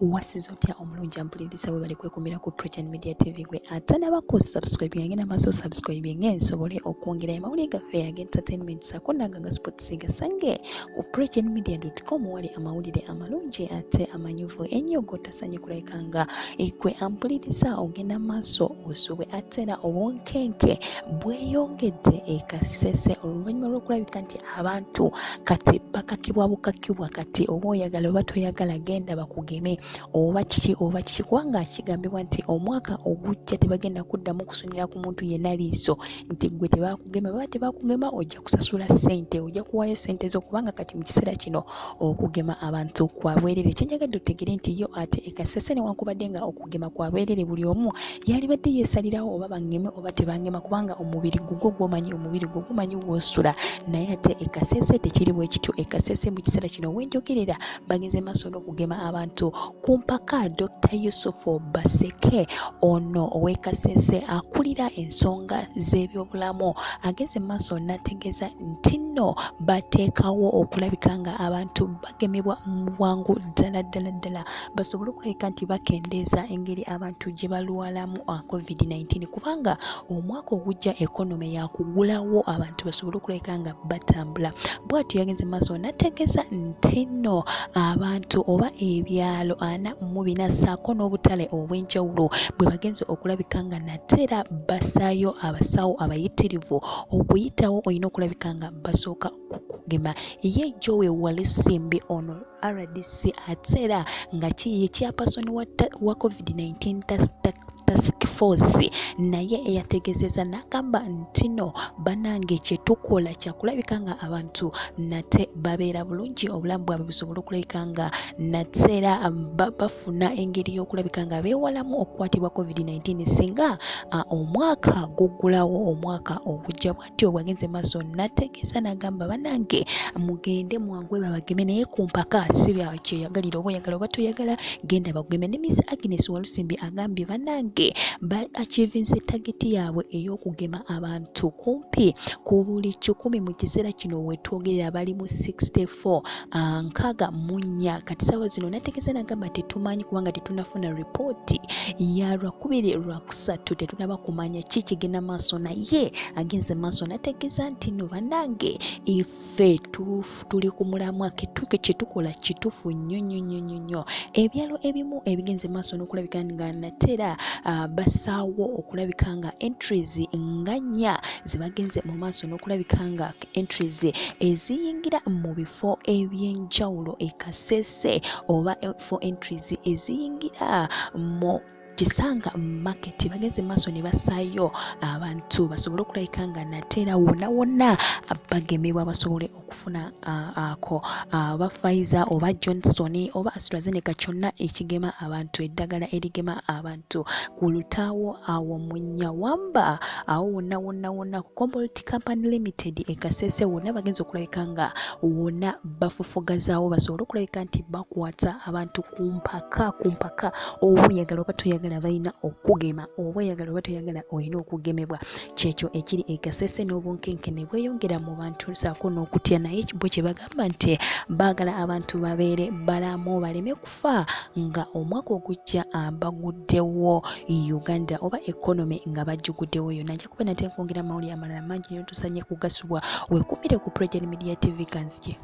wasizo tya omulungi ampuliriza bwe bali kwekumira ku Prechen Media TV gwe atanaba ku subscribe ngena maso subscribe ng'ensobole okwongera amawulire gaffe aga entertainment sako naganga sports gasange ku PrechenMedia.com wali amawulire amalungi ate amanyuvu ennyo gotasanye kulabikanga ekwe ampuliriza ogenda maso osubwe atera obwonkenke bweyongedde ekasese oluvannyuma lw'okulabika nti abantu kati bakakibwa kati oba oyagala oba toyagala genda bakugeme oba kiki kubanga kigambibwa nti omwaka ogujja tebagenda kuddamu kusonera ku muntu yenna liiso nti gwe tebakugema baba tebakugema ojja kusasula ssente ojja kuwaayo ssente zo kubanga kati mu kiseera kino okugema abantu kwabwerere kyenjagadde otegere nti yo ate ekasese newankubadde nga okugema kwabwerere buli omu yalibadde yeesalirawo oba bangeme oba tebangema kubanga omubiri gugwo gumanyi wosula naye ate ekasese tekiri bwe kityo ekasese mu kiseera kino wenjogerera bagenze maaso n'okugema abantu kumpaka Dr. Yusufu Baseke ono ow'ekasese akulira ensonga z'ebyobulamu ageze maaso n'ategeeza nti nno bateekawo okulabika nga abantu bagemebwa mu bwangu ddala basobole okulabika nti bakendeeza engeri abantu gye balwalamu COVID-19 kubanga omwaka ogujja ekonome yakugulawo abantu basobole okulabika nga batambula bw'atyo yagenze maaso n'ategeeza nti nno abantu oba ebyalo 44 ssaako n'obutale obw'enjawulo bwe bagenze okulabika nga natera basaayo abasawo abayitirivu okuyitawo olina okulabika nga basooka kukugema ye Joe Walisimbi ono RDC atera nga kiye kyapasoni wa COVID-19 task force naye eyategezeza n'agamba nti no banange kyetukola kyakulabika nga abantu nate babeera bulungi obulamu bwabwe busobola okulabika nga nateera bafuna engeri y'okulabika nga beewalamu okukwatibwa COVID-19 singa omwaka guggulawo omwaka ogujja bw'atyo bwagenze maaso nategeeza n'agamba banange mugende mwangwe babageme naye ku mpaka si bya kyeyagalira oba oyagala oba toyagala genda bageme ne Miss Agnes Walusimbi agambye banange ba-achievinze tageti yaabwe ey'okugema abantu kumpi ku buli 100 mu kiseera kino wetwogerera bali mu 64 64 kati saawa zino nategeeza n'agamba tetumanyi kubanga tetunafuna ripooti ya Lwakubiri Lwakusatu tetunaba kumanya ki kigenda maaso naye agenze maaso nategeeza nti no banange ife tuli ku mulamwa kyetukola kituufu nnyo ebyalo ebimu ebigenze maaso n'okulabika nga natera basaawo okulabika nga entries nga 4 zibagenze mu maaso n'okulabika nga entries eziyingira mu bifo eby'enjawulo ekasese oba for entries eziyingira mu Kisanga market bageze maaso ne basaayo abantu basobole okulabika nga natera wonna bagemebwa basobole okufuna ako oba Pfizer oba Johnson oba AstraZeneca kyonna ekigema abantu eddagala erigema abantu ku lutaawo awo mu Nyawamba awo wonna ku Combolt Company Limited ekasese wonna bagenze okulabika nga wonna bafufugazaawo basobole okulabika nti bakwata abantu kumpaka oba oyagala oba toyagala balina okugema oba oyagala oba toyagala olina okugemebwa kyekyo ekiri ekasese n'obunkenke ne bweyongera mu bantu saako n'okutya naye bwe kye bagamba nti baagala abantu babeere balamu baleme kufa nga omwaka ogujja baguddewo Uganda oba ekonome nga bagiguddewo yonna nja kuba nate nkwongera amawulire amalala mangi nyo tusanye kugasubwa weekumire ku Prechen Media TV kanzije.